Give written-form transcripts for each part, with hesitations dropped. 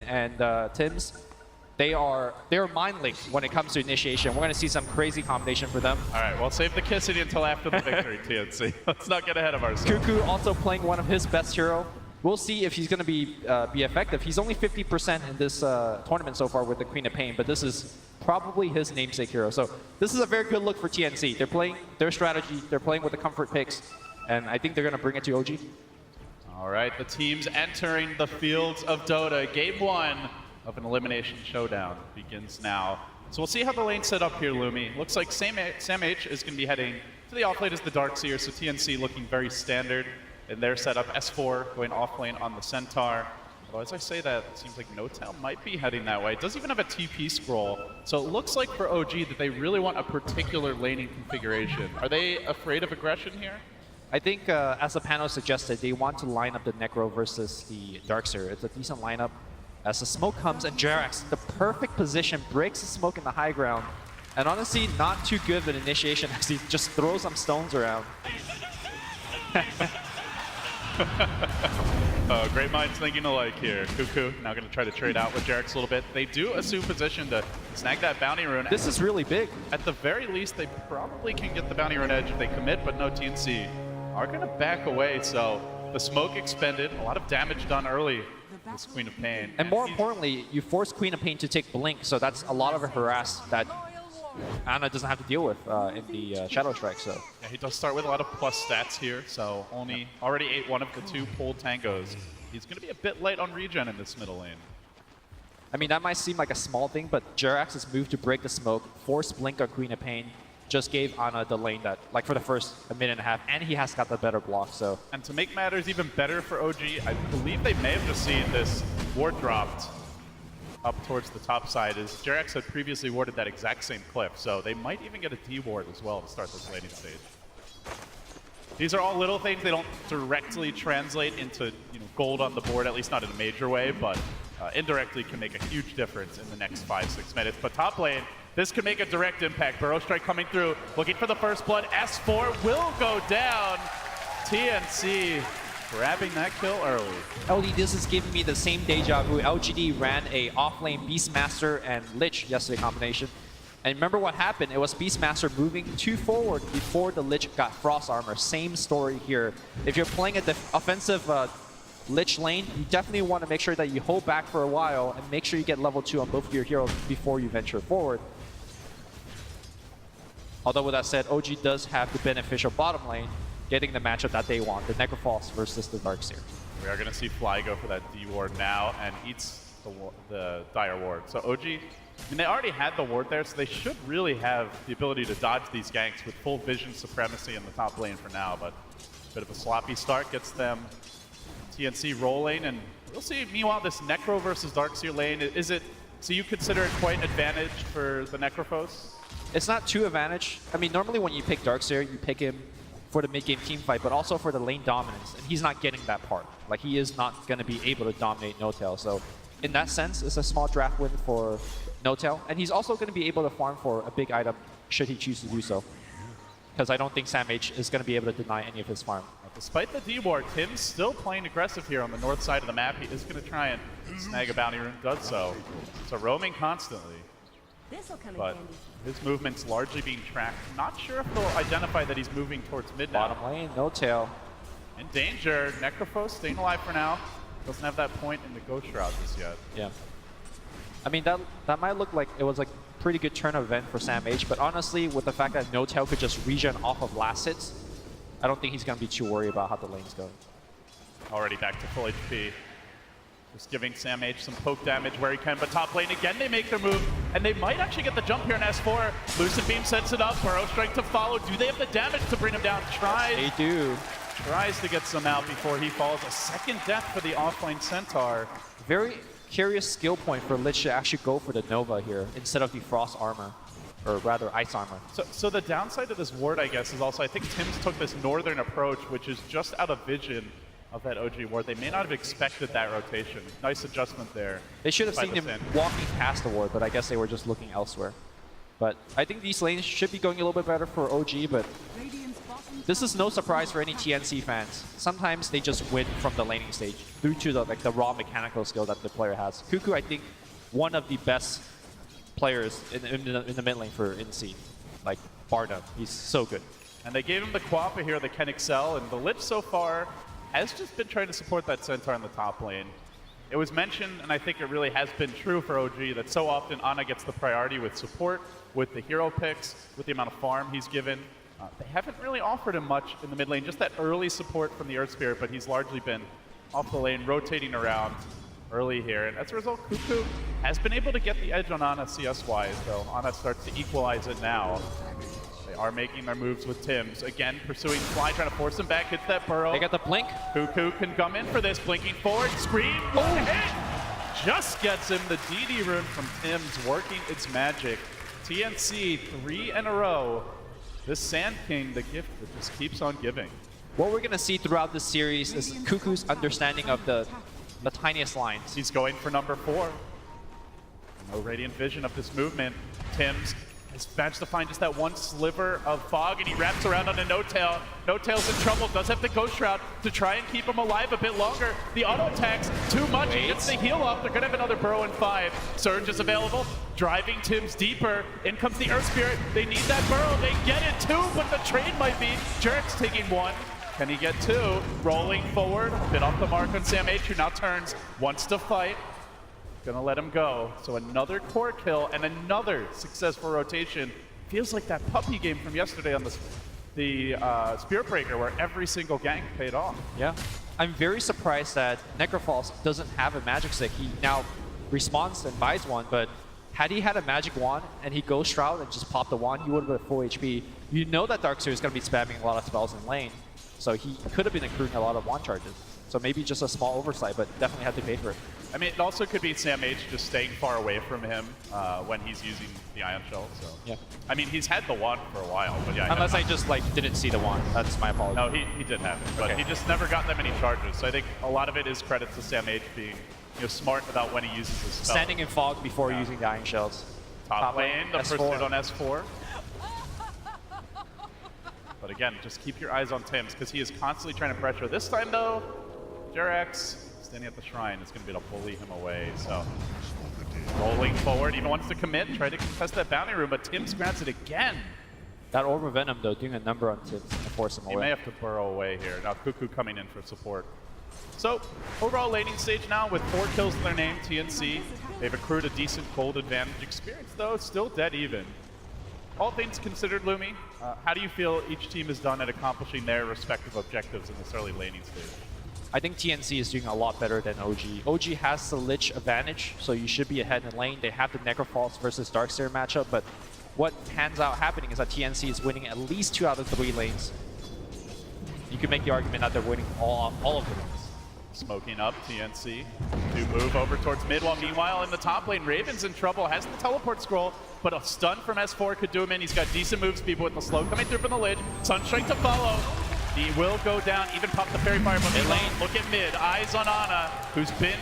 and Tim's, they're mind linked when it comes to initiation. We're going to see some crazy combination for them. All right, well, save the kissing until after the victory, TNC. Let's not get ahead of ourselves. Cuckoo also playing one of his best hero. We'll see if he's going to be effective. He's only 50% in this tournament so far with the Queen of Pain, but this is probably his namesake hero. So this is a very good look for TNC. They're playing their strategy. They're playing with the comfort picks, and I think they're going to bring it to OG. All right, the teams entering the fields of Dota. Game 1 of an elimination showdown begins now. So we'll see how the lane's set up here, Lumi. Looks like Sam H is going to be heading to the off lane as the Darkseer, so TNC looking very standard in their setup. S4 going off lane on the Centaur. Although as I say that, it seems like Notel might be heading that way. It doesn't even have a TP scroll. So it looks like for OG that they really want a particular laning configuration. Are they afraid of aggression here? I think, as the panel suggested, they want to line up the Necro versus the Darkseer. It's a decent lineup. As the smoke comes, and Jerax, the perfect position, breaks the smoke in the high ground. And honestly, not too good of an initiation as he just throws some stones around. Great minds thinking alike here. Cuckoo now going to try to trade out with Jerax a little bit. They do assume position to snag that bounty rune. This is really big. At the very least, they probably can get the bounty rune edge if they commit, but no, TNC are going to back away. So the smoke expended, a lot of damage done early. This Queen of Pain. And more importantly, you force Queen of Pain to take Blink, so that's a lot of a harass that Ana doesn't have to deal with in the Shadow Strike. So yeah, he does start with a lot of plus stats here, so already ate one of the 2 pulled tangos. He's going to be a bit late on regen in this middle lane. I mean, that might seem like a small thing, but Jerax's move to break the smoke, force Blink on Queen of Pain, just gave Ana the lane that, like, for the first minute and a half, and he has got the better block, so. And to make matters even better for OG, I believe they may have just seen this ward dropped up towards the top side, as Jerax had previously warded that exact same cliff, so they might even get a D-ward as well to start this laning stage. These are all little things. They don't directly translate into gold on the board, at least not in a major way, but indirectly can make a huge difference in the next 5-6 minutes. But top lane, this could make a direct impact. Burrow Strike coming through, looking for the first blood. S4 will go down. TNC grabbing that kill early. LD, this is giving me the same deja vu. LGD ran a off-lane Beastmaster and Lich yesterday combination. And remember what happened? It was Beastmaster moving too forward before the Lich got Frost Armor. Same story here. If you're playing a offensive Lich lane, you definitely want to make sure that you hold back for a while and make sure you get level 2 on both of your heroes before you venture forward. Although with that said, OG does have the beneficial bottom lane, getting the matchup that they want, the Necrophos versus the Darkseer. We are going to see Fly go for that D-ward now and eats the Dire Ward. So OG, I mean, they already had the ward there, so they should really have the ability to dodge these ganks with full vision supremacy in the top lane for now, but a bit of a sloppy start gets them TNC rolling, and we'll see. Meanwhile, this Necro versus Darkseer lane, is it, so you consider it quite advantage for the Necrophos? It's not too advantage. I mean, normally when you pick Darkseer, you pick him for the mid-game team fight, but also for the lane dominance, and he's not getting that part. Like, he is not going to be able to dominate Notel, so in that sense, it's a small draft win for Notel, and he's also going to be able to farm for a big item should he choose to do so. Because I don't think Sam H is going to be able to deny any of his farm. Despite the D-ward, Tim's still playing aggressive here on the north side of the map. He is going to try and snag a bounty rune, does so. So roaming constantly. But his movement's largely being tracked. Not sure if they'll identify that he's moving towards mid now. Bottom lane, Notel. In danger. Necrophos staying alive for now. Doesn't have that point in the Ghost Shroud just yet. Yeah. I mean, that might look like it was like pretty good turn of event for Sam H, but honestly, with the fact that Notel could just regen off of last hits, I don't think he's going to be too worried about how the lane's going. Already back to full HP. Just giving Sam H some poke damage where he can, but top lane again, they make their move, and they might actually get the jump here in S4. Lucid Beam sets it up, Burrow Strike to follow. Do they have the damage to bring him down? Tries. They do. Tries to get some out before he falls. A second death for the offlane Centaur. Very curious skill point for Lich to actually go for the Nova here instead of the Frost Armor, or rather Ice Armor. So the downside of this ward, I guess, is also I think Tim's took this northern approach, which is just out of vision of that OG ward. They may not have expected that rotation. Nice adjustment there. They should have seen him walking past the ward, but I guess they were just looking elsewhere. But I think these lanes should be going a little bit better for OG, but This is no surprise for any TNC fans. Sometimes they just win from the laning stage due to the raw mechanical skill that the player has. Cuckoo, I think, one of the best players in the mid lane for NC. Like, bar none. He's so good. And they gave him the Quappa here that can excel, and the Lich so far has just been trying to support that Centaur in the top lane. It was mentioned, and I think it really has been true for OG, that so often Ana gets the priority with support, with the hero picks, with the amount of farm he's given. They haven't really offered him much in the mid lane, just that early support from the Earth Spirit, but he's largely been off the lane, rotating around early here. And as a result, Cuckoo has been able to get the edge on Ana CS-wise, though Ana starts to equalize it now. They are making their moves with Tims. Again, pursuing Fly, trying to force him back, hits that burrow. They got the blink. Cuckoo can come in for this, blinking forward, scream, one hit! Just gets him the DD rune from Tims, working its magic. TNC 3 in a row. This Sand King, the gift that just keeps on giving. What we're going to see throughout this series is Cuckoo's understanding of the tiniest lines. He's going for number 4. No Radiant Vision of this movement. Tims has managed to find just that one sliver of fog, and he wraps around on a No-Tail. No-Tail's in trouble, does have the Ghost Shroud to try and keep him alive a bit longer. The auto attacks too much, he gets the heal up. They're gonna have another burrow in 5. Surge is available, driving Tims deeper. In comes the Earth Spirit, they need that burrow, they get it too, but the trade might be. Jarek's taking 1. Can he get 2? Rolling forward, a bit off the mark on Sam H, who now turns, wants to fight. Gonna let him go. So another core kill and another successful rotation. Feels like that puppy game from yesterday on the Spirit Breaker, where every single gank paid off. Yeah. I'm very surprised that Necrophos doesn't have a magic stick. He now respawns and buys one, but had he had a magic wand and he Ghost Shroud and just popped the wand, he would have been at full HP. You know that Darkseer is gonna be spamming a lot of spells in lane, so he could have been accruing a lot of wand charges. So maybe just a small oversight, but definitely had to pay for it. I mean, it also could be Sam H just staying far away from him when he's using the Ion Shell. So yeah, I mean, he's had the wand for a while, but yeah. Unless I just didn't see the wand. That's my apology. No, he did have it, but he just never got that many charges. So I think a lot of it is credit to Sam H being smart about when he uses his spell. Standing in fog before using the Iron Shells. Top lane, the S4. pursuit on S4. But again, just keep your eyes on Tims, because he is constantly trying to pressure. This time, though, Jarex standing at the shrine is going to be able to bully him away. So rolling forward, even wants to commit, try to contest that bounty room, but Tims grabs it again. That Orb of Venom, though, doing a number on Tims to force him away. He may have to burrow away here. Now Cuckoo coming in for support. So overall laning stage now with 4 kills to their name, TNC. They've accrued a decent gold advantage experience, though it's still dead even. All things considered, Lumi, how do you feel each team has done at accomplishing their respective objectives in this early laning stage? I think TNC is doing a lot better than OG. OG has the Lich advantage, so you should be ahead in lane. They have the Necrophos versus Darkseer matchup, but what hands out happening is that TNC is winning at least 2 out of 3 lanes. You can make the argument that they're winning all of the lanes. Smoking up TNC to move over towards mid, while meanwhile in the top lane, Raven's in trouble, has the teleport scroll, but a stun from S4 could do him in. He's got decent move speed with the slow coming through from the Lich. Sunstrike to follow. He will go down, even pop the fairy fire, but mid lane, look at mid, eyes on Ana, who's been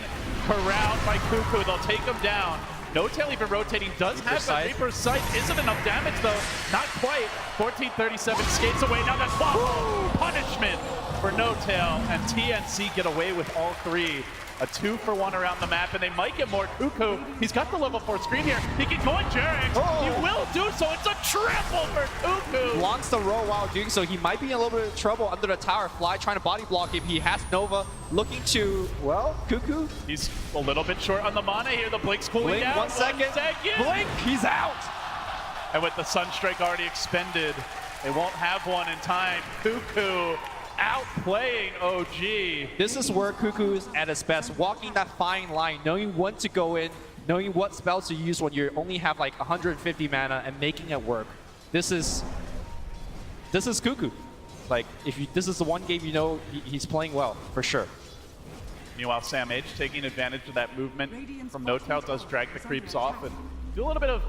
corralled by Cuckoo. They'll take him down. No-Tail even rotating, does have that Reaper's Sight. Isn't enough damage though, not quite. 1437 skates away, now that's punishment for No-Tail, and TNC get away with all 3. A 2-for-1 around the map, and they might get more. Cuckoo, he's got the level 4 screen here. He can go on Jarex. He will do so. It's a triple for Cuckoo. Blocks the roll while doing so. He might be in a little bit of trouble under the tower. Fly trying to body block him. He has Nova looking to, well, Cuckoo. He's a little bit short on the mana here. The Blink's cooling Blink, down. 1 second. Blink, he's out. And with the Sunstrike already expended, they won't have one in time. Cuckoo outplaying OG. This is where Cuckoo is at his best, walking that fine line, knowing when to go in, knowing what spells to use when you only have like 150 mana and making it work. This is Cuckoo. Like, this is the one game he's playing well, for sure. Meanwhile, Sam H taking advantage of that movement from No-Tail, does drag the creeps off and do a little bit of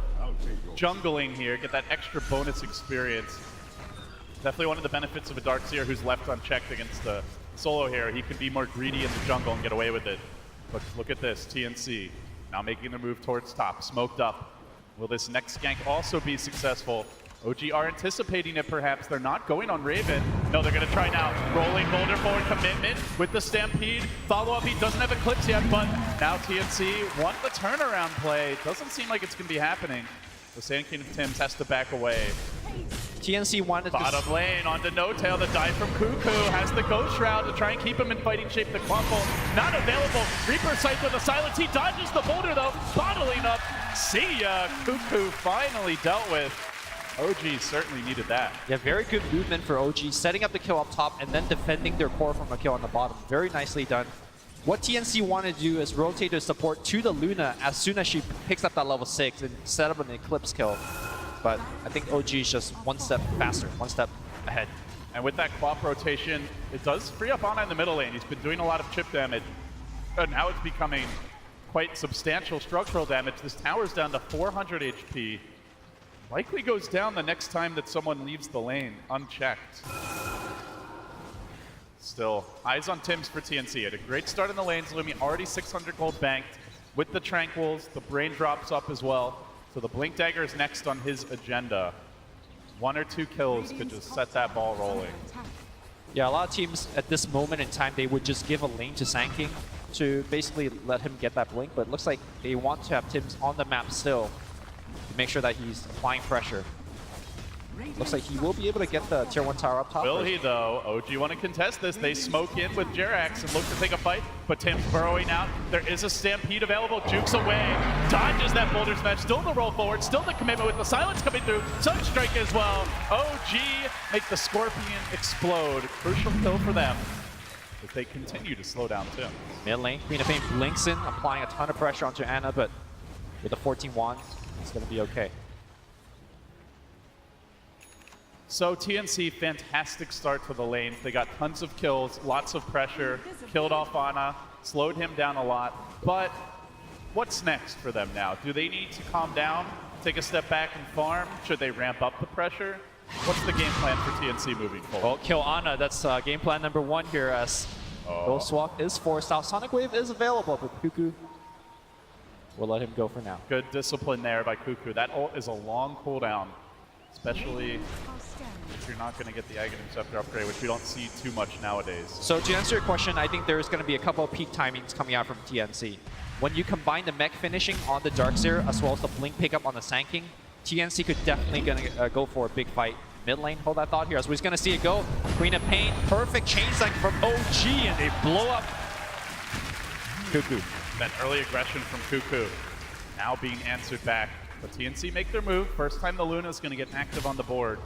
jungling here, get that extra bonus experience. Definitely one of the benefits of a Darkseer who's left unchecked against the solo here. He can be more greedy in the jungle and get away with it. But look at this, TNC now making the move towards top, smoked up. Will this next gank also be successful? OG are anticipating it perhaps. They're not going on Raven. No, they're going to try now. Rolling boulder forward commitment with the Stampede. Follow-up, he doesn't have Eclipse yet, but now TNC want the turnaround play. Doesn't seem like it's going to be happening. The Sand King of Tims has to back away. TNC wanted to... Bottom lane onto No Tail. The dive from Cuckoo has the Ghost Shroud to try and keep him in fighting shape. The Clumple not available. Reaper Sight with a silence. He dodges the boulder though. Bottling up. See ya. Cuckoo finally dealt with. OG certainly needed that. Yeah, very good movement for OG, setting up the kill up top and then defending their core from a kill on the bottom. Very nicely done. What TNC wanted to do is rotate their support to the Luna as soon as she picks up that level 6 and set up an Eclipse kill. But I think OG is just one step faster, one step ahead. And with that Quap rotation, it does free up Ana in the middle lane. He's been doing a lot of chip damage. And now it's becoming quite substantial structural damage. This tower's down to 400 HP. Likely goes down the next time that someone leaves the lane unchecked. Still, eyes on Tims for TNC. Had a great start in the lanes. Lumi already 600 gold banked. With the Tranquils, the brain drops up as well. So the Blink Dagger is next on his agenda. 1 or 2 kills could just set that ball rolling. Yeah, a lot of teams at this moment in time, they would just give a lane to Sand King to basically let him get that blink, but it looks like they want to have Tims on the map still to make sure that he's applying pressure. Looks like he will be able to get the tier 1 tower up top. Will he though? OG want to contest this. They smoke in with Jerax and look to take a fight, but Tim's burrowing out. There is a Stampede available. Jukes away. Dodges that boulder smash. Still the roll forward. Still the commitment with the silence coming through. Sunstrike as well. OG make the Scorpion explode. Crucial kill for them if they continue to slow down Tim. Mid lane, Queen of Pain blinks in, applying a ton of pressure onto Ana, but with the 14 wand, it's going to be okay. So TNC, fantastic start to the lanes. They got tons of kills, lots of pressure, killed off Ana, slowed him down a lot. But what's next for them now? Do they need to calm down, take a step back and farm? Should they ramp up the pressure? What's the game plan for TNC moving forward? Well, kill Ana, that's game plan number 1 here as Ghost Walk is forced out. Sonic Wave is available, but Cuckoo will let him go for now. Good discipline there by Cuckoo. That ult is a long cooldown, especially if you're not going to get the Aghanim Scepter upgrade, which we don't see too much nowadays. So to answer your question, I think there's going to be a couple of peak timings coming out from TNC. When you combine the mech finishing on the Darkseer as well as the blink pickup on the Sand King, TNC could definitely gonna go for a big fight. Mid lane, hold that thought here as we're just going to see it go. Queen of Pain, perfect chain tank from OG, and they blow up Cuckoo. That early aggression from Cuckoo now being answered back. But TNC make their move. First time the Luna's going to get active on the board.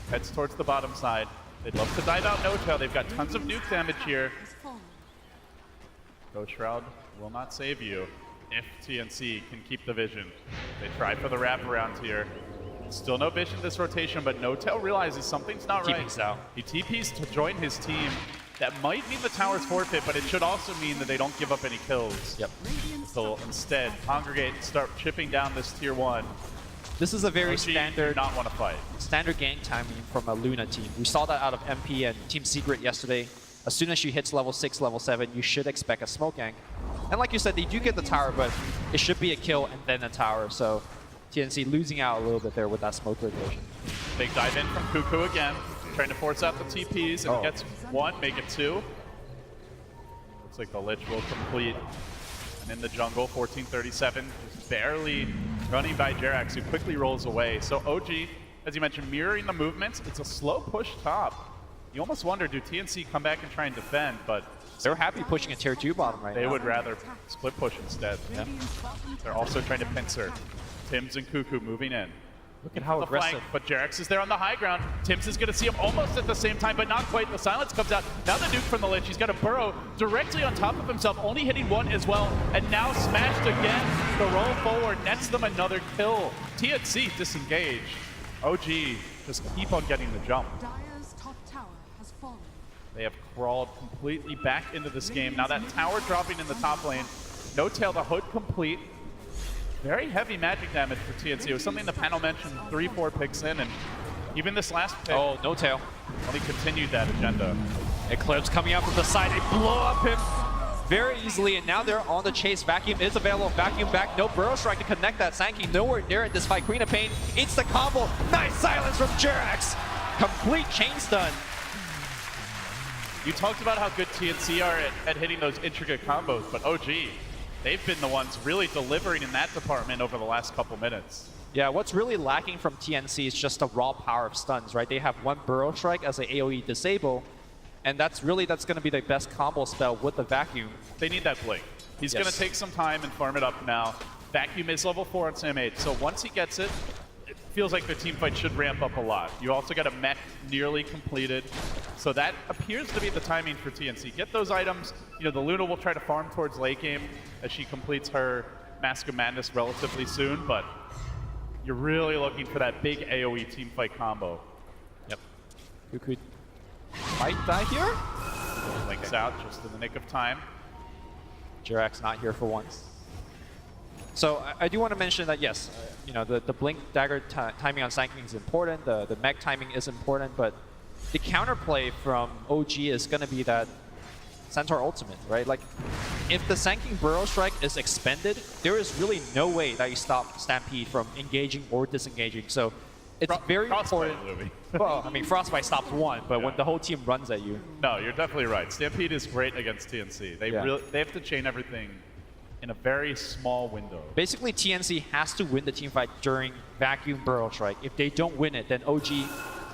Heads towards the bottom side. They'd love to dive out No Tail. They've got tons of nuke damage here. Ghost Shroud will not save you if TNC can keep the vision. They try for the wraparound here. Still no vision this rotation, but No Tail realizes something's not right. He TPs to join his team. That might mean the tower's forfeit, but it should also mean that they don't give up any kills. Yep. They'll instead congregate and start chipping down this tier 1. This is a very OG standard, do not want to fight. Standard gang timing from a Luna team. We saw that out of MP and Team Secret yesterday. As soon as she hits level 6, level 7, you should expect a smoke gank. And like you said, they do get the tower, but it should be a kill and then a tower. So TNC losing out a little bit there with that smoke rotation. Big dive in from Cuckoo again, trying to force out the TPs, and gets 1, make it 2. Looks like the Lich will complete. And in the jungle, 1437, just barely running by Jerax, who quickly rolls away. So OG, as you mentioned, mirroring the movements. It's a slow push top. You almost wonder, do TNC come back and try and defend, but they're happy pushing a tier 2 bottom right now. They would rather split push instead. Yeah. They're also trying to pincer. Tims and Cuckoo moving in. Look at how aggressive. Flank, but Jerax is there on the high ground. Tims is going to see him almost at the same time, but not quite. The silence comes out. Now the nuke from the Lich. He's got a burrow directly on top of himself, only hitting 1 as well, and now smashed again. The roll forward nets them another kill. TNC disengage. OG just keep on getting the jump. They have crawled completely back into this game. Now that tower dropping in the top lane. No Tail, the hood complete. Very heavy magic damage for TNC. It was something the panel mentioned 3-4 picks in, and even this last pick No Tail only continued that agenda. Eclipse coming up from the side. They blow up him. very easily, and now they're on the chase. Vacuum is available. Vacuum back. No Burrow Strike to connect that. Sankey nowhere near it this fight. Queen of Pain eats the combo. Nice silence from Jerax. Complete chain stun. You talked about how good TNC are at hitting those intricate combos, but OG, they've been the ones really delivering in that department over the last couple minutes. Yeah, what's really lacking from TNC is just the raw power of stuns, right? They have one Burrow Strike as an AoE disable, and that's going to be the best combo spell with the Vacuum. They need that Blink. He's going to take some time and farm it up now. Vacuum is level 4 on Sam H, so once he gets it, it feels like their team fight should ramp up a lot. You also got a mech nearly completed, so that appears to be the timing for TNC. Get those items. You know, the Luna will try to farm towards late game as she completes her Mask of Madness relatively soon, but you're really looking for that big AoE team fight combo. Yep. Who could might die here? Links out just in the nick of time. Jerax not here for once. So I do want to mention that yes, you know, the Blink Dagger timing on Sankey is important, the mech timing is important, but the counterplay from OG is going to be that Centaur ultimate, right? Like, if the Sankey Burrow Strike is expended, there is really no way that you stop Stampede from engaging or disengaging. So it's very important. Well, I mean, Frostbite stops one, but when the whole team runs at you. No, you're definitely right. Stampede is great against TNC. They have to chain everything in a very small window. Basically, TNC has to win the team fight during Vacuum Burrow Strike. If they don't win it, then OG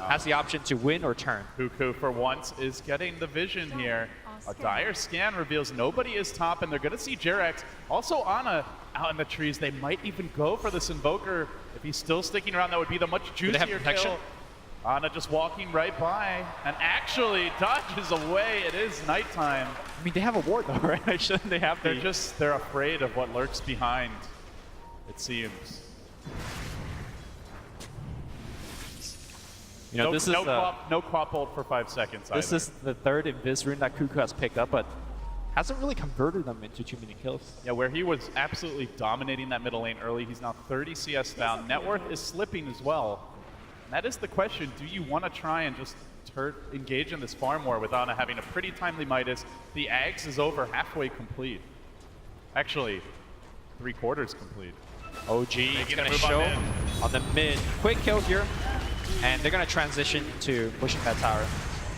has the option to win or turn. Cuckoo, for once, is getting the vision here. A dire scan reveals nobody is top, and they're going to see Jerax. Also, Ana out in the trees. They might even go for this Invoker. If he's still sticking around, that would be the much juicier kill. Ana just walking right by, and actually dodges away. It is nighttime. I mean, they have a ward though, right? Shouldn't they have they're afraid of what lurks behind, it seems. You know, this is no quap ult for 5 seconds. This is the third Invis rune that Cuckoo has picked up, but hasn't really converted them into too many kills. Yeah, where he was absolutely dominating that middle lane early, he's now 30 CS down. Net worth is slipping as well. And that is the question. Do you want to try and just engage in this farm war with Ana having a pretty timely Midas? The Ags is over halfway complete. Actually, 3/4 complete. OG is going to show on the mid. Quick kill here. And they're going to transition to pushing that tower.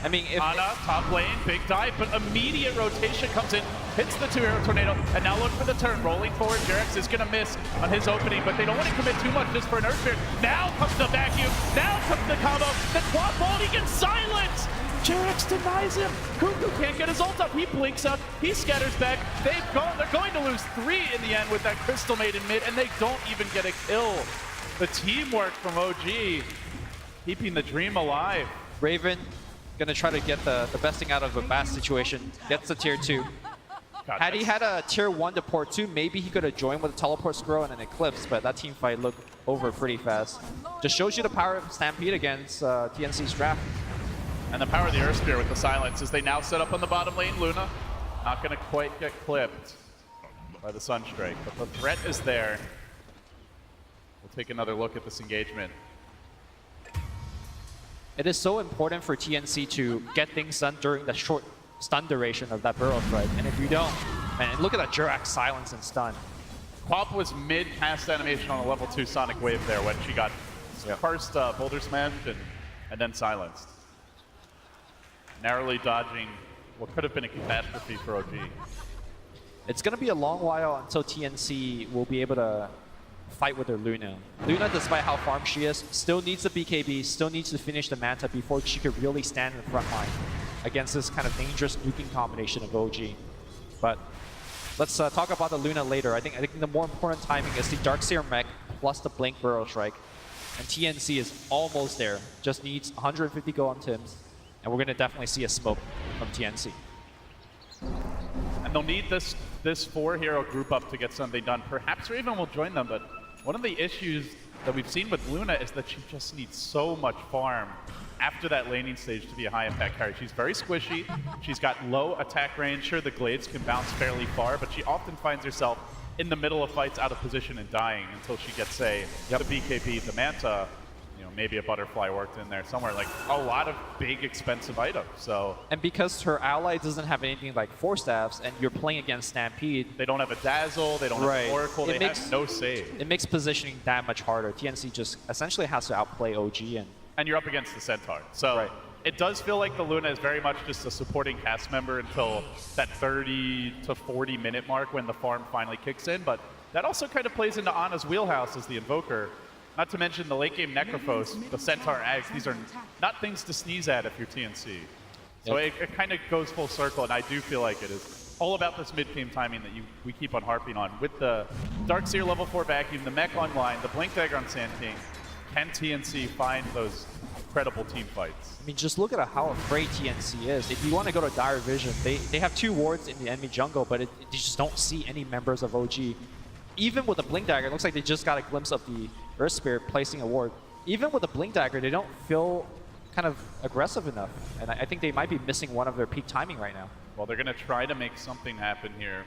I mean, if Ana, top lane, big dive, but immediate rotation comes in, hits the 2-hero tornado, and now look for the turn. Rolling forward, Jerax is going to miss on his opening, but they don't want to commit too much just for an Earth Spirit. Now comes the Vacuum, now comes the combo, the quad ult, he gets silence! Jerax denies him. Cuckoo can't get his ult up. He blinks up, he scatters back. They're going to lose 3 in the end with that Crystal Maiden mid, and they don't even get a kill. The teamwork from OG, keeping the dream alive. Raven gonna try to get the besting out of a bad situation. Gets the tier 2. God, had he had a tier 1 to port 2, maybe he could have joined with a teleport scroll and an eclipse, but that team fight looked over pretty fast. Just shows you the power of Stampede against TNC's draft. And the power of the Earth Spear with the silence as they now set up on the bottom lane. Luna not gonna quite get clipped by the Sunstrike, but the threat is there. We'll take another look at this engagement. It is so important for TNC to get things done during the short stun duration of that Burrow Strike. And if you don't, man, look at that Jerax silence and stun. Quap was mid-cast animation on a level 2 Sonic Wave there when she got first Boulder Smashed and then silenced. Narrowly dodging what could have been a catastrophe for OG. It's going to be a long while until TNC will be able to fight with their Luna. Luna, despite how farm she is, still needs the BKB, still needs to finish the Manta before she could really stand in the front line against this kind of dangerous nuking combination of OG. But let's talk about the Luna later. I think the more important timing is the Darkseer mech plus the Blink Burrow Strike. And TNC is almost there. Just needs 150 gold on Tims. And we're going to definitely see a smoke from TNC. And they'll need this 4-hero group up to get something done. Perhaps Raven will join them, but one of the issues that we've seen with Luna is that she just needs so much farm after that laning stage to be a high-impact carry. She's very squishy. She's got low attack range. Sure, the Glades can bounce fairly far, but she often finds herself in the middle of fights out of position and dying until she gets, say, the BKB, the Manta. you know, maybe a butterfly worked in there somewhere. Like a lot of big expensive items. So And because her ally doesn't have anything like Force Staffs, and you're playing against Stampede, they don't have a Dazzle, they don't have an Oracle, they have no save. It makes positioning that much harder. TNC just essentially has to outplay OG, And you're up against the Centaur. So it does feel like the Luna is very much just a supporting cast member until that 30 to 40 minute mark when the farm finally kicks in. But that also kind of plays into Ana's wheelhouse as the Invoker. Not to mention the late game Necrophos, the Centaur Ags. These are not things to sneeze at if you're TNC. So it kind of goes full circle, and I do feel like it is all about this mid-game timing that we keep on harping on. With the Darkseer level 4 vacuum, the mech online, the Blink Dagger on Sand King, can TNC find those incredible team fights? I mean, just look at how afraid TNC is. If you want to go to Dire Vision, they have 2 wards in the enemy jungle, but you just don't see any members of OG. Even with the Blink Dagger, it looks like they just got a glimpse of the Earth Spirit placing a ward. Even with the Blink Dagger, they don't feel kind of aggressive enough. And I think they might be missing one of their peak timing right now. Well, they're going to try to make something happen here.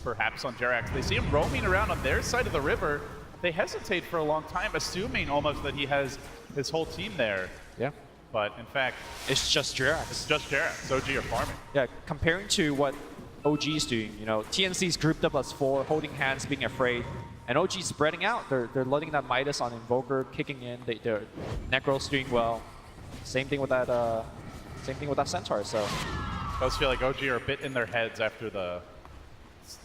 Perhaps on Jerax. They see him roaming around on their side of the river. They hesitate for a long time, assuming almost that he has his whole team there. Yeah. But in fact, it's just Jerax. It's just Jerax. OG are farming. Yeah, comparing to what OG is doing, you know, TNC's grouped up as 4, holding hands, being afraid, and OG's spreading out. They're letting that Midas on Invoker kicking in. They're Necro's doing well. Same thing with that. Centaur. So it does feel like OG are a bit in their heads after the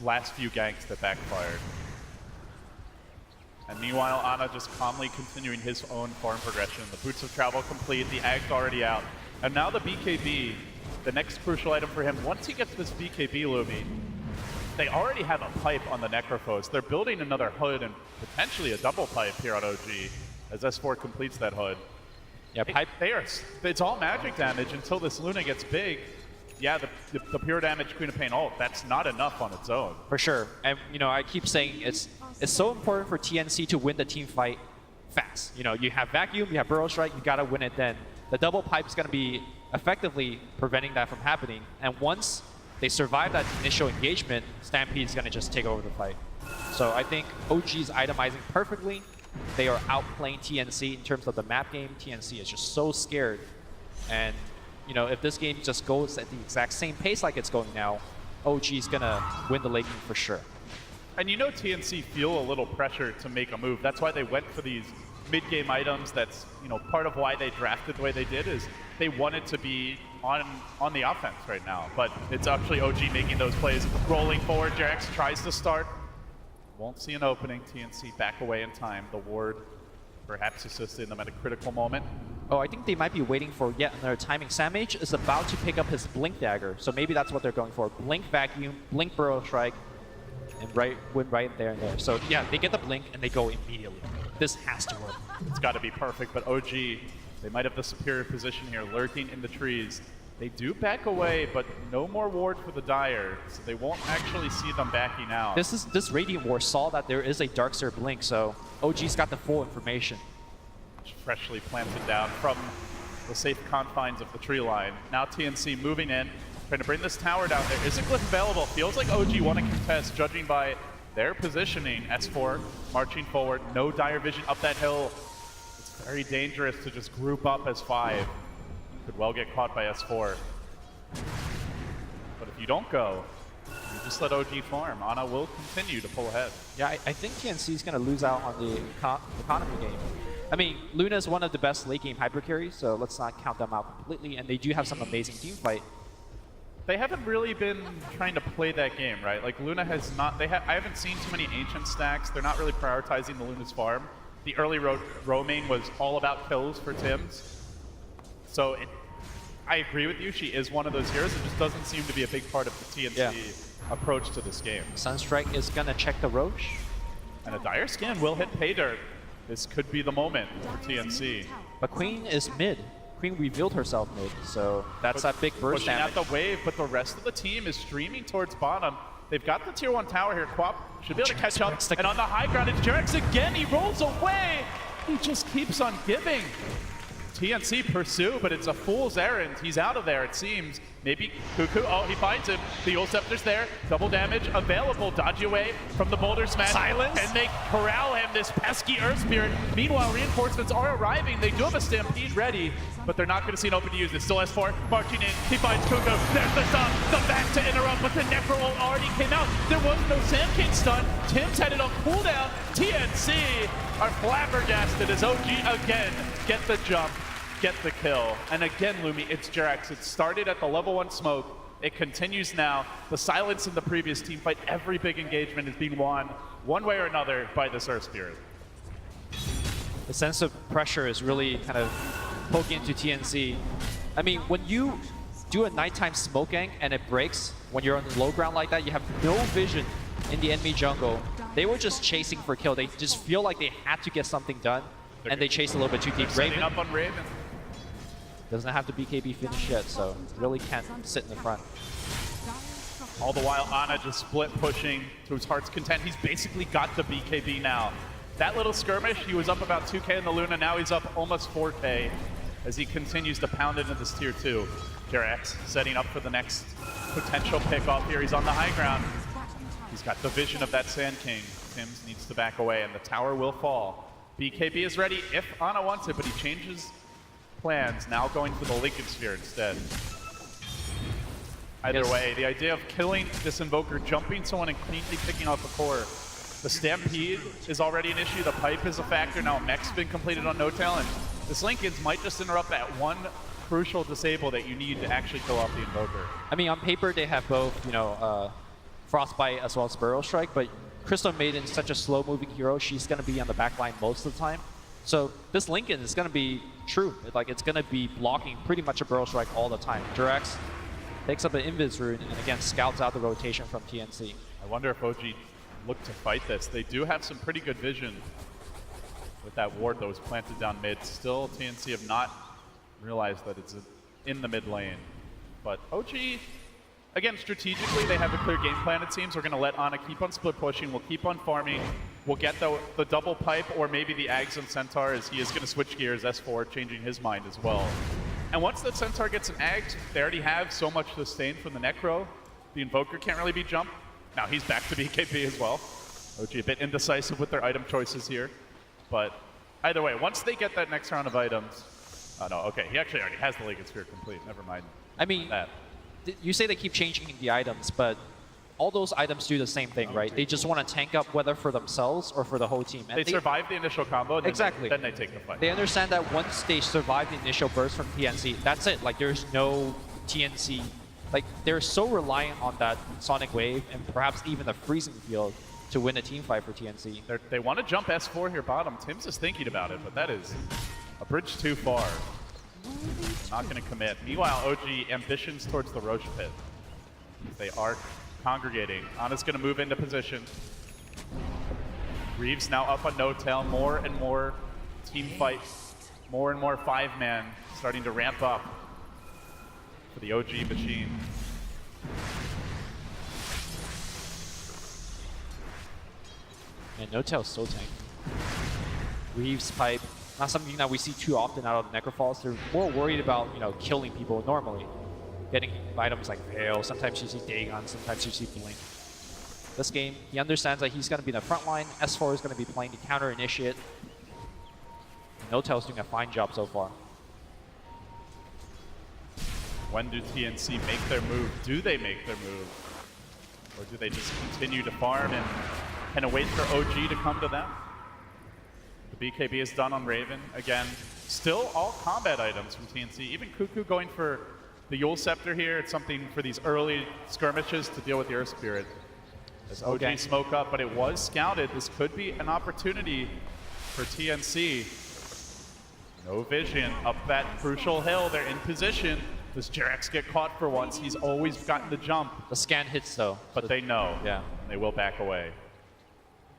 last few ganks that backfired. And meanwhile, Ana just calmly continuing his own farm progression. The Boots of Travel complete, the Ag's already out. And now the BKB, the next crucial item for him, once he gets this BKB Lumi, they already have a pipe on the Necrophos. They're building another hood and potentially a double pipe here on OG as S4 completes that hood. Yeah, pipe. It's all magic damage until this Luna gets big. Yeah, the pure damage Queen of Pain ult, that's not enough on its own. For sure. And, you know, I keep saying it's so important for TNC to win the team fight fast. You know, you have Vacuum, you have Burrow Strike, you gotta win it then. The double pipe is gonna be effectively preventing that from happening. And once they survive that initial engagement, Stampede is gonna just take over the fight. So I think OG is itemizing perfectly. They are outplaying TNC in terms of the map game. TNC is just so scared. And, you know, if this game just goes at the exact same pace like it's going now, OG is gonna win the late game for sure. And you know TNC feel a little pressure to make a move. That's why they went for these mid-game items. That's, you know, part of why they drafted the way they did is they wanted to be on the offense right now. But it's actually OG making those plays. Rolling forward, Jerax tries to start. Won't see an opening. TNC back away in time. The ward perhaps assisting them at a critical moment. Oh, I think they might be waiting for yet another timing. Samage is about to pick up his Blink Dagger, so maybe that's what they're going for. Blink Vacuum, Blink Burrow Strike, and win right there and there. So yeah, they get the Blink and they go immediately. This has to work. It's got to be perfect, but OG, they might have the superior position here, lurking in the trees. They do back away, but no more ward for the Dire, so they won't actually see them backing out. This Radiant War saw that there is a Darkseer Blink, so OG's got the full information. Freshly planted down from the safe confines of the tree line. Now TNC moving in, trying to bring this tower down. There is a glyph available. Feels like OG want to contest, judging by their positioning. S4 marching forward, no Dire Vision up that hill. It's very dangerous to just group up as 5. Could well get caught by S4. But if you don't go, you just let OG farm. Ana will continue to pull ahead. Yeah, I think TNC is going to lose out on the economy game. I mean, Luna is one of the best late game hyper carries, so let's not count them out completely. And they do have some amazing team fight. They haven't really been trying to play that game, right? Like Luna has not. I haven't seen too many ancient stacks. They're not really prioritizing the Luna's farm. The early roaming was all about kills for Tims. So I agree with you. She is one of those heroes. It just doesn't seem to be a big part of the TNC approach to this game. Sunstrike is gonna check the Roche, and a Dire Scan will hit pay dirt. This could be the moment for TNC. But Queen is mid. Queen revealed herself mid, so that's that big burst pushing damage. out the wave, but the rest of the team is streaming towards bottom. They've got the tier 1 tower here. Quap should be able to catch up. And on the high ground, it's Jerax again. He rolls away. He just keeps on giving. TNC pursue, but it's a fool's errand. He's out of there, it seems. Maybe Cuckoo. Oh, he finds him. The Yule Scepter's there. Double damage available. Dodge away from the Boulder Smash. Silence. And they corral him, this pesky Earth Spirit. Meanwhile, reinforcements are arriving. They do have a Stampede ready, but they're not going to see an open to use this. Still S4 marching in. He finds Cuckoo. There's the stop. The back to interrupt, but the Necro ult already came out. There was no Sand King stun. Tim's headed on cooldown. TNC are flabbergasted as OG again get the jump. Get the kill. And again, Lumi, it's Jerax. It started at the level 1 smoke. It continues now. The silence in the previous team fight, every big engagement is being won one way or another by this Earth Spirit. The sense of pressure is really kind of poking into TNC. I mean, when you do a nighttime smoke gank and it breaks, when you're on the low ground like that, you have no vision in the enemy jungle. They were just chasing for kill. They just feel like they had to get something done, and they chased a little bit too deep. Raven up on Raven. Doesn't have the BKB finish yet, so really can't sit in the front. All the while, Ana just split pushing to his heart's content. He's basically got the BKB now. That little skirmish, he was up about 2K in the Luna. Now he's up almost 4K as he continues to pound into this tier 2. Jerax setting up for the next potential pickoff here. He's on the high ground. He's got the vision of that Sand King. Tims needs to back away, and the tower will fall. BKB is ready if Ana wants it, but he changes plans, now going for the Lincoln Sphere instead. Either way, the idea of killing this Invoker, jumping someone and cleanly picking off a core. The Stampede is already an issue, the pipe is a factor, now Mech's been completed on No-Tail, and this Lincoln's might just interrupt that one crucial disable that you need to actually kill off the Invoker. I mean, on paper they have both, you know, Frostbite as well as Burrow Strike, but Crystal Maiden is such a slow-moving hero, she's going to be on the back line most of the time. So this Lincoln is going to be true. Like, it's going to be blocking pretty much a Burrow Strike all the time. Jerax takes up an Invis Rune and again scouts out the rotation from TNC. I wonder if OG look to fight this. They do have some pretty good vision with that ward that was planted down mid. Still, TNC have not realized that it's in the mid lane. But OG, again, strategically, they have a clear game plan, it seems. We're going to let Ana keep on split pushing. We'll keep on farming. We'll get the double pipe or maybe the Ags on Centaur as he is going to switch gears, S4, changing his mind as well. And once the Centaur gets an Ags, they already have so much sustain from the Necro. The Invoker can't really be jumped. Now he's back to BKB as well. OG a bit indecisive with their item choices here. But either way, once they get that next round of items... Oh no, okay, he actually already has the Lincoln Sphere complete. Never mind. I mean, that. You say they keep changing the items, but all those items do the same thing, right? They just want to tank up whether for themselves or for the whole team. And they survive the initial combo, and exactly. Then they take the fight. They understand that once they survive the initial burst from TNC, that's it. Like, there's no TNC. Like, they're so reliant on that Sonic Wave and perhaps even the freezing field to win a team fight for TNC. They want to jump S4 here bottom. Tim's is thinking about it, but that is a bridge too far. Not going to commit. Meanwhile, OG ambitions towards the Roche pit. They are congregating. Ana's going to move into position. Reeves now up on No-Tail. More and more team fights. More and more 5-man starting to ramp up for the OG machine. And No-Tail's so tanky. Reeves pipe, not something that we see too often out of the Necrophals. They're more worried about, you know, killing people normally. Getting items like Veil, sometimes you see Dagon, sometimes you see Blink. This game, he understands that he's going to be in the front line. S4 is going to be playing the counter initiate. No-Tail's doing a fine job so far. When do TNC make their move? Do they make their move? Or do they just continue to farm and kind of wait for OG to come to them? The BKB is done on Raven. Again, still all combat items from TNC. Even Cuckoo going for the Yule Scepter here. It's something for these early skirmishes to deal with the Earth Spirit. As OG smoke up, but it was scouted. This could be an opportunity for TNC. No vision up that crucial hill. They're in position. Does Jerax get caught for once? He's always gotten the jump. The scan hits though. But they know. Yeah. And they will back away.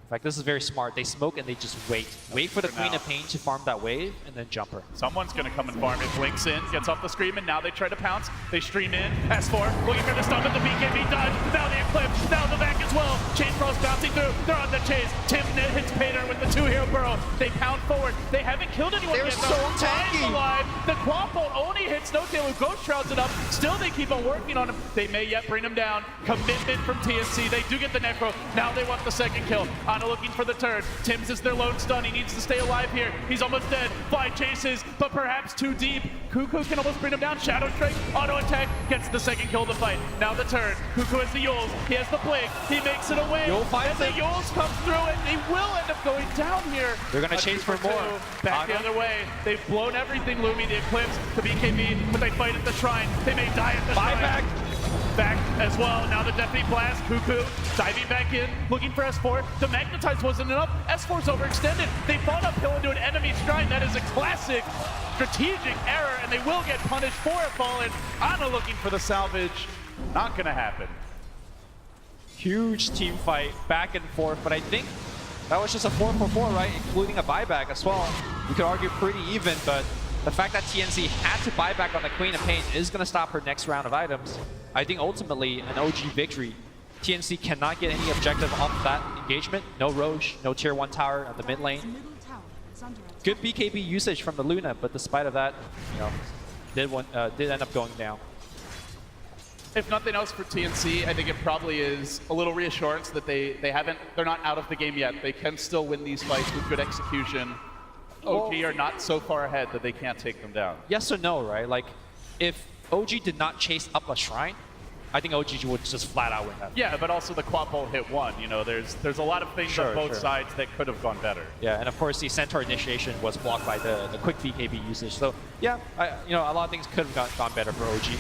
In fact, this is very smart. They smoke and they just wait. Wait for the Queen of Pain to farm that wave and then jump her. Someone's going to come and farm it. Blinks in, gets off the scream, and now they try to pounce. They stream in. S4 looking for the stun, but the BKB dodge. Now the Eclipse. Now the back as well. Chain Frost bouncing through. They're on the chase. Tim hits Pater with the 2-hero burrow. They pound forward. They haven't killed anyone They're yet. so tanky. Alive. The Quap Bolt only hits Snowtail who Ghost Shrouds it up. Still, they keep on working on him. They may yet bring him down. Commitment from TNC. They do get the Necro. Now they want the second kill. Ana looking for the turn. Tim's is their lone stun. He needs to stay alive here. He's almost dead. Fly chases, but perhaps too deep. Cuckoo can almost bring him down. Shadow Strike, auto attack, gets the second kill of the fight. Now the turn. Cuckoo has the Yules. He has the blink. He makes it away. Yule finds and the it. Yules come through, and he will end up going down here. They're gonna chase for more. Back the other way. They've blown everything, Lumi, the Eclipse, the BKB, but they fight at the shrine. They may die at the shrine. Buyback. Back as well. Now the Deafening Blast. Cuckoo diving back in, looking for S4. The Magnetize wasn't enough. S4's overextended. They fought uphill into an enemy shrine. That is a classic strategic error, and they will get punished for it falling. Ana looking for the salvage. Not gonna happen. Huge team fight, back and forth, but I think that was just a 4-for-4, right? Including a buyback as well. You could argue pretty even, but the fact that TNC had to buy back on the Queen of Pain is going to stop her next round of items. I think ultimately an OG victory. TNC cannot get any objective off that engagement. No Roche, no tier 1 tower at the mid lane. Good BKB usage from the Luna, but despite of that, you know, did end up going down. If nothing else for TNC, I think it probably is a little reassurance that they're not out of the game yet. They can still win these fights with good execution. OG are not so far ahead that they can't take them down. Yes or no, right? Like, if OG did not chase up a shrine, I think OG would just flat out win that. Yeah, but also the Quap Bolt hit one. You know, there's a lot of things on both sides that could have gone better. Yeah, and of course the Centaur initiation was blocked by the quick BKB usage. So yeah, you know, a lot of things could have gone better for OG.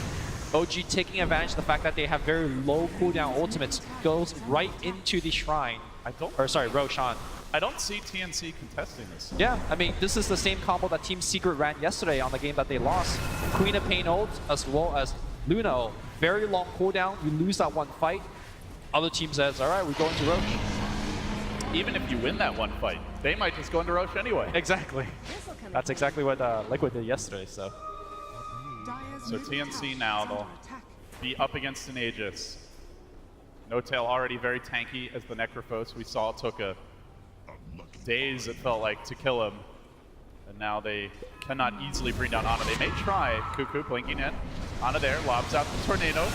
OG taking advantage of the fact that they have very low cooldown ultimates, goes right into the shrine. Roshan. I don't see TNC contesting this. Yeah, I mean, this is the same combo that Team Secret ran yesterday on the game that they lost. Queen of Pain ult, as well as Luna ult. Very long cooldown, you lose that one fight. Other team says, all right, we're going to Roche. Even if you win that one fight, they might just go into Roche anyway. Exactly. That's exactly what Liquid did yesterday, so. So TNC now, they'll be up against an Aegis. No-Tail already very tanky as the Necrophos. We saw it took a days, it felt like, to kill him. And now they cannot easily bring down Ana. They may try. Cuckoo blinking in. Ana there, lobs out the Tornado,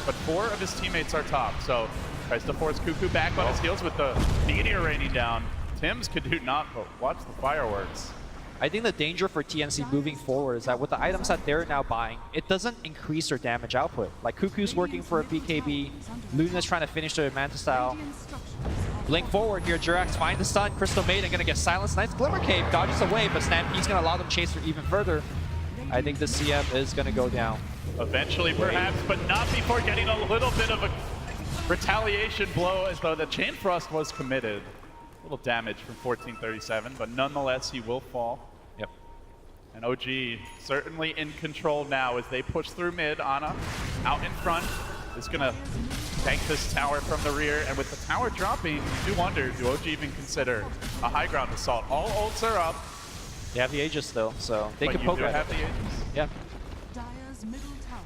but 4 of his teammates are top. So tries to force Cuckoo back on his heels with the meteor raining down. Tims could do not, but watch the fireworks. I think the danger for TNC moving forward is that with the items that they're now buying, it doesn't increase their damage output. Like Cuckoo's working for a BKB, Luna's trying to finish their Manta style. Blink forward here, Jirax find the stun, Crystal Maiden gonna get silenced. Nice Glimmer Cave, dodges away, but Stampede's gonna allow them to chase her even further. I think the CM is gonna go down. Eventually perhaps, but not before getting a little bit of a retaliation blow, as though the Chain Frost was committed. A little damage from 1437, but nonetheless he will fall. Yep. And OG certainly in control now as they push through mid. Ana out in front is gonna tank this tower from the rear, and with the tower dropping, you do wonder, do OG even consider a high ground assault? All ults are up. They have the Aegis still, so they But can you poke do at have it. the Aegis. Yeah.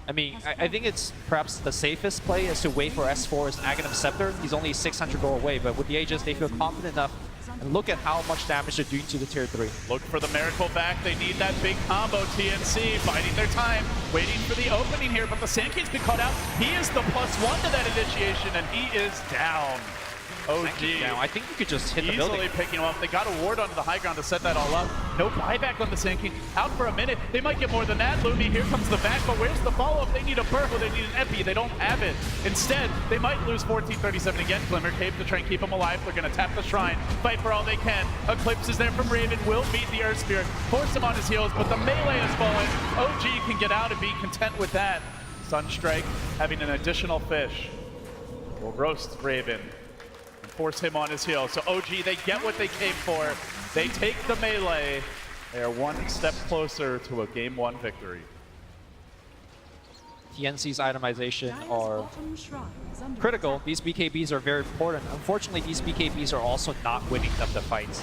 I mean, I think it's perhaps the safest play is to wait for S4's Aghanim Scepter. He's only 600 gold away, but with the Aegis, they feel confident enough. And look at how much damage they're doing to the tier 3. Look for the miracle back. They need that big combo. TNC biding their time, waiting for the opening here, but the Sand King's been caught out. He is the +1 to that initiation, and he is down. OG. Now, I think you could just hit the building. Easily picking him up. They got a ward onto the high ground to set that all up. No buyback on the Sand King. Out for a minute. They might get more than that. Lumi, here comes the back, but where's the follow-up? They need a Burrow. They need an Epi. They don't have it. Instead, they might lose 1437 again. Glimmer Cave to try and keep him alive. They're going to tap the Shrine. Fight for all they can. Eclipse is there from Raven. Will beat the Earth Spirit. Force him on his heels, but the melee has fallen. OG can get out and be content with that. Sunstrike having an additional fish will roast Raven. Force him on his heel. So OG, they get what they came for. They take the melee. They are one step closer to a Game 1 victory. TNC's itemization are critical. These BKBs are very important. Unfortunately, these BKBs are also not winning them the fights.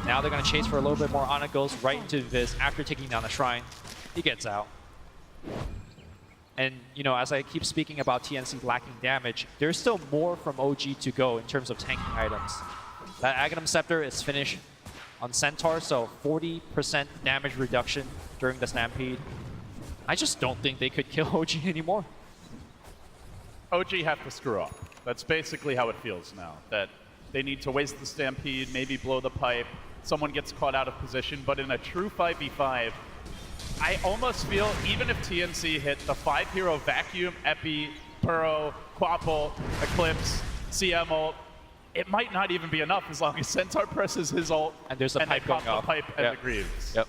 Now they're going to chase for a little bit more. Ana goes right into Viz after taking down the Shrine. He gets out. And, you know, as I keep speaking about TNC lacking damage, there's still more from OG to go in terms of tanking items. That Aghanim Scepter is finished on Centaur, so 40% damage reduction during the Stampede. I just don't think they could kill OG anymore. OG have to screw up. That's basically how it feels now, that they need to waste the Stampede, maybe blow the pipe, someone gets caught out of position, but in a true 5v5, I almost feel even if TNC hit the 5-hero Vacuum, Epi, Burrow, Quapple, Eclipse, CM ult, it might not even be enough as long as Centaur presses his ult and there's a and pipe they pop going the off. pipe and the Greaves. Yep.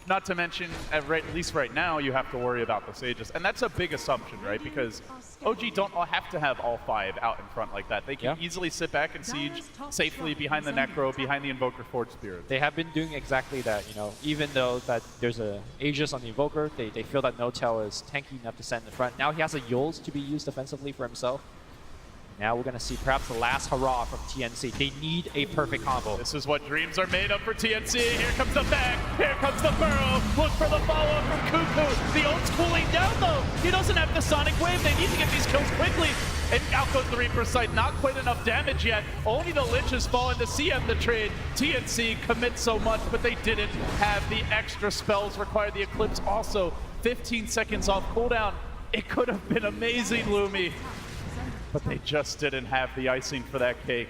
Not to mention, at least right now, you have to worry about the Sages. And that's a big assumption, right? Because OG don't have to have all 5 out in front like that. They can easily sit back and siege safely behind the Necro, behind the Invoker Forge Spirit. They have been doing exactly that, you know. Even though that there's a Aegis on the Invoker, they feel that No-Tail is tanky enough to send in front. Now he has a Yules to be used defensively for himself. Now we're going to see perhaps the last hurrah from TNC. They need a perfect combo. This is what dreams are made of for TNC. Here comes the back. Here comes the Burrow. Look for the follow-up from Cuckoo. The ult's cooling down, though. He doesn't have the Sonic Wave. They need to get these kills quickly. And out goes the Reaper's Sight. Not quite enough damage yet. Only the Liches fall into CM the trade. TNC commits so much, but they didn't have the extra spells required. The Eclipse also 15 seconds off cooldown. It could have been amazing, Lumi. But they just didn't have the icing for that cake.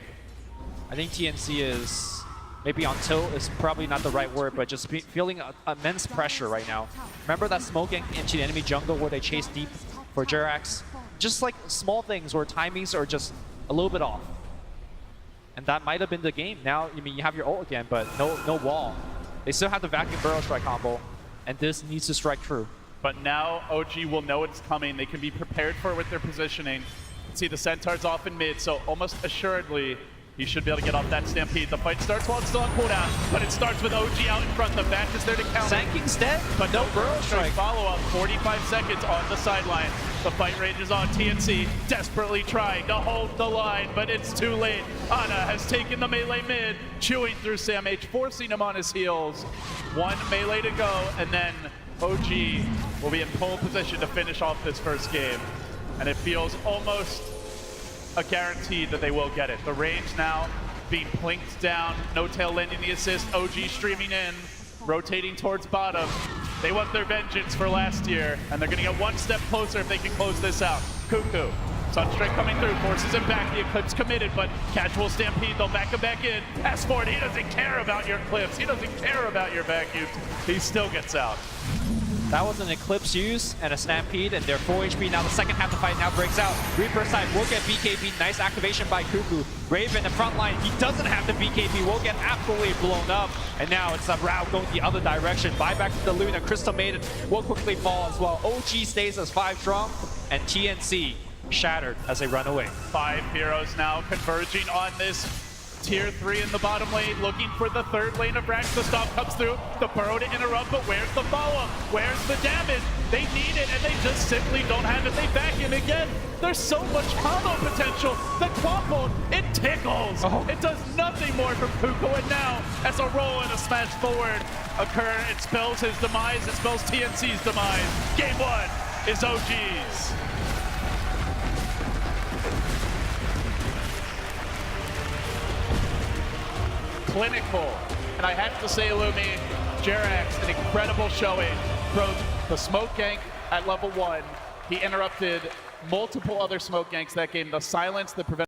I think TNC is, maybe on tilt is probably not the right word, but just feeling immense pressure right now. Remember that smoking into the enemy jungle where they chase deep for Jerax? Just like small things where timings are just a little bit off. And that might have been the game. Now, I mean, you have your ult again, but no wall. They still have the Vacuum Burrow strike combo, and this needs to strike true. But now OG will know it's coming. They can be prepared for it with their positioning. See the Centaur's off in mid, so almost assuredly he should be able to get off that Stampede. The fight starts while it's still on cooldown, but it starts with OG out in front. The back is there to counter. Sanking's dead, but no Burrow strike. Follow-up, 45 seconds on the sideline. The fight rages on. TNC desperately trying to hold the line, but it's too late. Ana has taken the melee mid, chewing through Sam H, forcing him on his heels. 1 melee to go, and then OG will be in pole position to finish off this first game. And it feels almost a guarantee that they will get it. The range now being plinked down, No-Tail landing the assist, OG streaming in, rotating towards bottom. They want their vengeance for last year, and they're gonna get one step closer if they can close this out. Cuckoo, Sunstrike coming through, forces him back, the Eclipse committed, but casual Stampede, they'll back him back in. S4, he doesn't care about your clips, he doesn't care about your vacuums, he still gets out. That was an Eclipse use and a Stampede, and they're full HP. Now the second half of the fight now breaks out. Reaper side will get BKB. Nice activation by Cuckoo. Raven, the front line, he doesn't have the BKB. Will get absolutely blown up. And now it's a route going the other direction. Buyback to the Luna. Crystal Maiden will quickly fall as well. OG stays as 5 strong, and TNC shattered as they run away. 5 heroes now converging on this Tier 3 in the bottom lane, looking for the third lane of Rax. The stop comes through, the Burrow to interrupt, but where's the follow-up? Where's the damage? They need it, and they just simply don't have it. They back in again. There's so much combo potential. The Quapple, it tickles. It does nothing more from Cuckoo, and now, as a roll and a smash forward occur, it spells his demise, it spells TNC's demise. Game 1 is OG's. Clinical. And I have to say, Lumi, Jerax, an incredible showing. Broke the smoke gank at level 1. He interrupted multiple other smoke ganks that game. The silence that prevented